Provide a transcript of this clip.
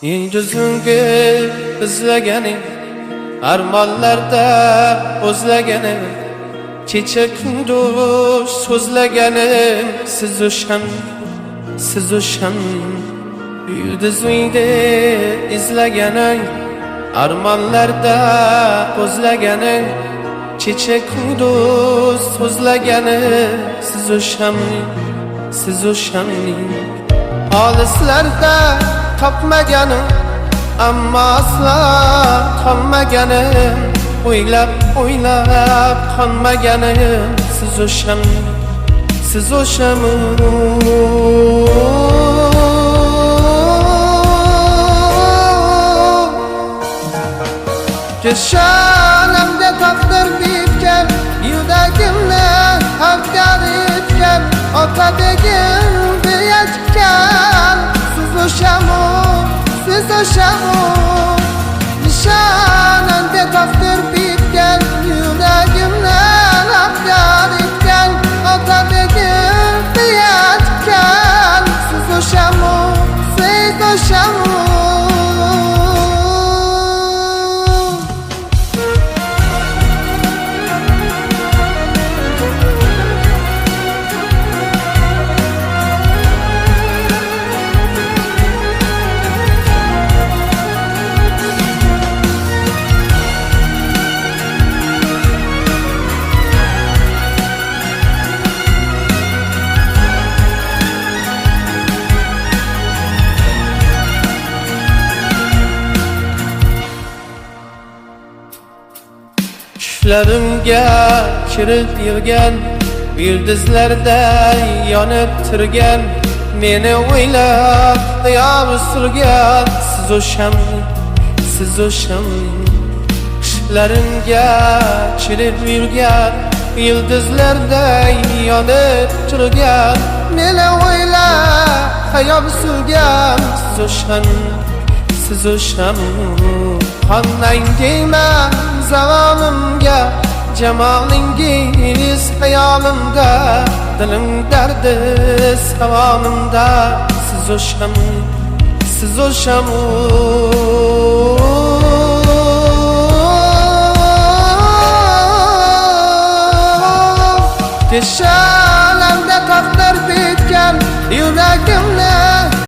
Yulduzunga izlaganing armonlarda o'zlaganim kecha kunduz so'zlaganim siz o'shan yulduzingda izlaganing armonlarda o'zlaganim kecha kunduz so'zlaganim siz o'shan olislarda topmaganim ammo aslo qolmaganim o'ylab qolmaganim siz o'shan Keshanamda taqdir bitgan yuragimni afkar etgan otadagim beyatgan siz o'shamu nishonamda taqdir bitgan yuragimni afkar etgan otadagim beyatgan siz o'shamu Tushlarimga kirib yurgan yulduzlarday yonib turgan meni o'ylab qiyob surgan siz o'shan tushlarimga kirib yurgan yulduzlarday yonib turgan meni o'ylab qiyob surgan siz o'shan qonangdayman zavolimga jamolingiz xayolimda dilim dardi savolimda siz o'shan Kesha